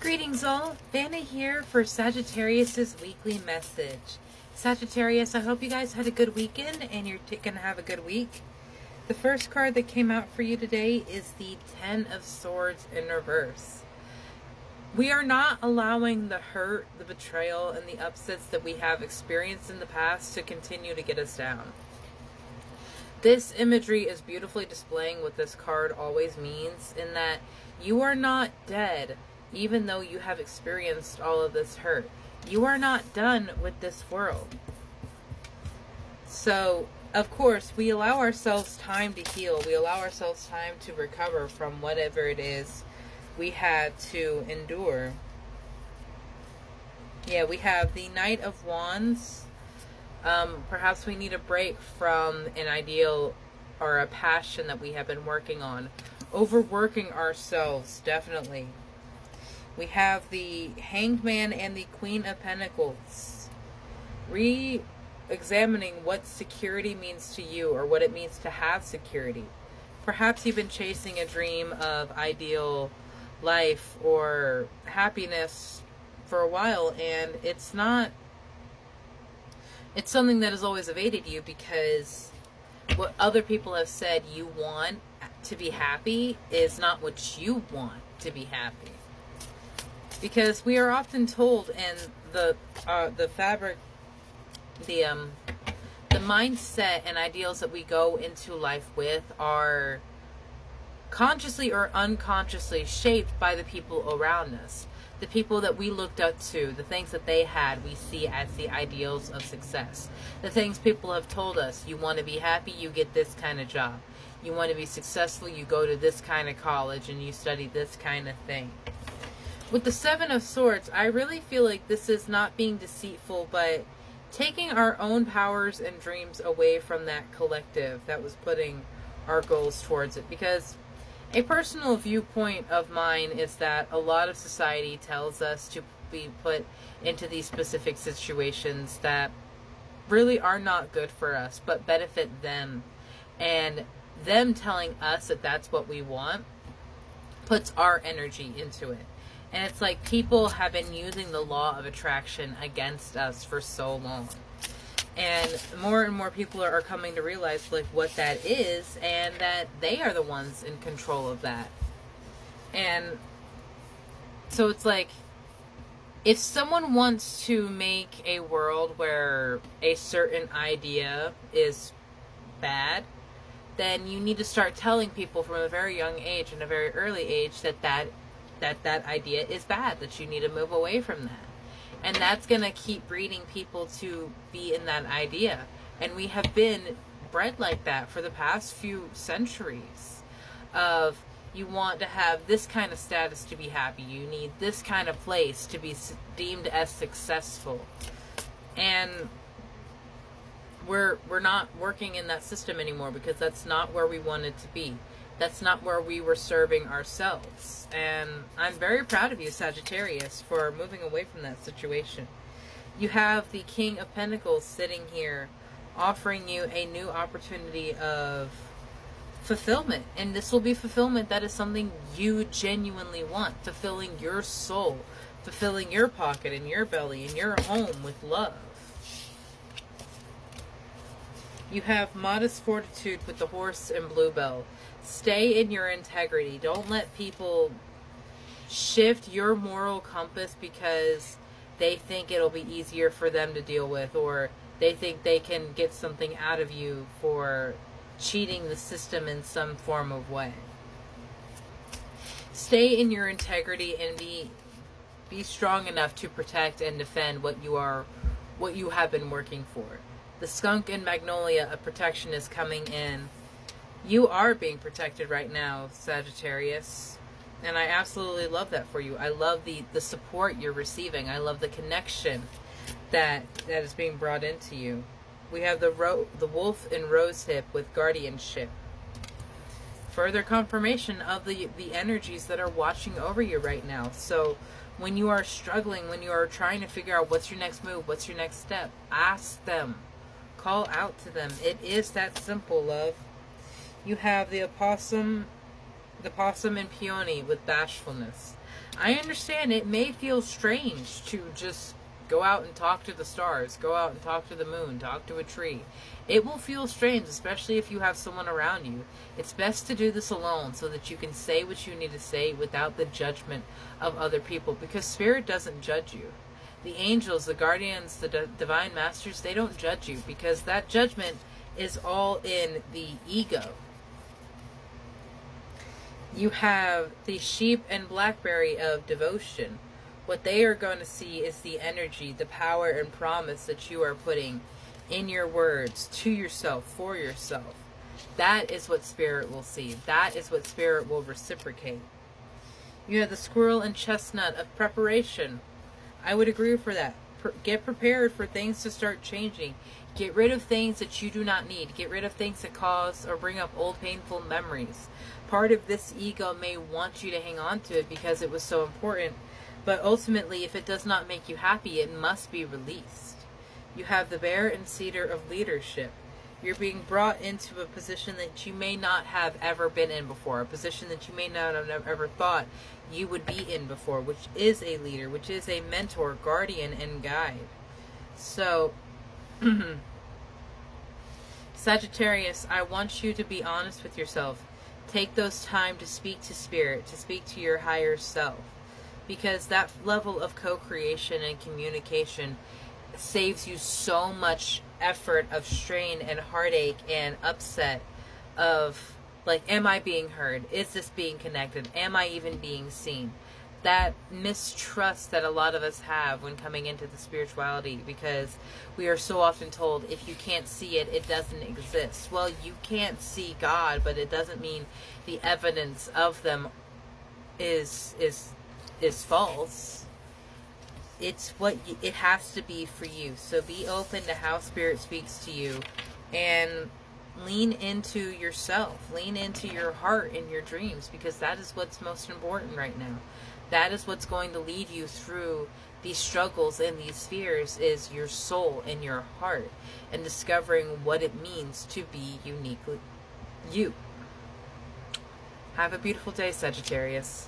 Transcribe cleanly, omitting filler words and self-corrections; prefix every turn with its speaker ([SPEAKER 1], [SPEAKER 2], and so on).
[SPEAKER 1] Greetings all, Vanna here for Sagittarius's weekly message. Sagittarius, I hope you guys had a good weekend and you're going to have a good week. The first card that came out for you today is the Ten of Swords in reverse. We are not allowing the hurt, the betrayal, and the upsets that we have experienced in the past to continue to get us down. This imagery is beautifully displaying what this card always means, in that you are not dead. Even though you have experienced all of this hurt, you are not done with this world. So, of course, we allow ourselves time to heal. We allow ourselves time to recover from whatever it is we had to endure. Yeah, we have the Knight of Wands. Perhaps we need a break from an ideal or a passion that we have been working on. Overworking ourselves, definitely. We have the Hanged Man and the Queen of Pentacles. Re-examining what security means to you, or what it means to have security. Perhaps you've been chasing a dream of ideal life or happiness for a while, and it's something that has always evaded you because what other people have said you want to be happy is not what you want to be happy. Because we are often told, and the mindset and ideals that we go into life with are consciously or unconsciously shaped by the people around us. The people that we looked up to, the things that they had, we see as the ideals of success. The things people have told us: you want to be happy, you get this kind of job. You want to be successful, you go to this kind of college and you study this kind of thing. With the Seven of Swords, I really feel like this is not being deceitful, but taking our own powers and dreams away from that collective that was putting our goals towards it. Because a personal viewpoint of mine is that a lot of society tells us to be put into these specific situations that really are not good for us, but benefit them. And them telling us that that's what we want puts our energy into it. And it's like people have been using the law of attraction against us for so long. And more people are coming to realize like what that is, and that they are the ones in control of that. And so it's like, if someone wants to make a world where a certain idea is bad, then you need to start telling people from a very young age and a very early age that idea is bad, that you need to move away from that. And that's going to keep breeding people to be in that idea. And we have been bred like that for the past few centuries. Of, you want to have this kind of status to be happy. You need this kind of place to be deemed as successful. And we're not working in that system anymore, because that's not where we wanted to be. That's not where we were serving ourselves. And I'm very proud of you, Sagittarius, for moving away from that situation. You have the King of Pentacles sitting here, offering you a new opportunity of fulfillment. And this will be fulfillment that is something you genuinely want. Fulfilling your soul. Fulfilling your pocket and your belly and your home with love. You have modest fortitude with the horse and bluebell. Stay in your integrity. Don't let people shift your moral compass because they think it'll be easier for them to deal with, or they think they can get something out of you for cheating the system in some form of way. Stay in your integrity and be strong enough to protect and defend what you have been working for. The skunk and magnolia of protection is coming in. You are being protected right now, Sagittarius. And I absolutely love that for you. I love the support you're receiving. I love the connection that is being brought into you. We have the wolf and rosehip with guardianship. Further confirmation of the energies that are watching over you right now. So when you are struggling, when you are trying to figure out what's your next move, what's your next step, ask them. Call out to them. It is that simple, love. You have the opossum The possum and peony with bashfulness. I understand it may feel strange to just go out and talk to the stars, go out and talk to the moon, talk to a tree. It will feel strange, especially if you have someone around you. It's best to do this alone so that you can say what you need to say without the judgment of other people, because Spirit doesn't judge you. The angels, the guardians, the divine masters, they don't judge you, because that judgment is all in the ego. You have the sheep and blackberry of devotion. What they are going to see is the energy, the power and promise that you are putting in your words, to yourself, for yourself. That is what Spirit will see. That is what Spirit will reciprocate. You have the squirrel and chestnut of preparation. I would agree for that. Get prepared for things to start changing. Get rid of things that you do not need. Get rid of things that cause or bring up old painful memories. Part of this ego may want you to hang on to it because it was so important, but ultimately, if it does not make you happy, it must be released. You have the bear and cedar of leadership. You're being brought into a position that you may not have ever been in before, a position that you may not have ever thought you would be in before, which is a leader, which is a mentor, guardian, and guide. So, Sagittarius, I want you to be honest with yourself. Take those time to speak to Spirit, to speak to your higher self, because that level of co-creation and communication saves you so much effort of strain and heartache and upset of, like, am I being heard? Is this being connected? Am I even being seen? That mistrust that a lot of us have when coming into the spirituality, because we are so often told, if you can't see it, it doesn't exist. Well, you can't see God, but it doesn't mean the evidence of them is false. It's what it has to be for you. So be open to how Spirit speaks to you, and lean into yourself, lean into your heart and your dreams, because that is what's most important right now. That is what's going to lead you through these struggles and these fears, is your soul and your heart, and discovering what it means to be uniquely you. Have a beautiful day, Sagittarius.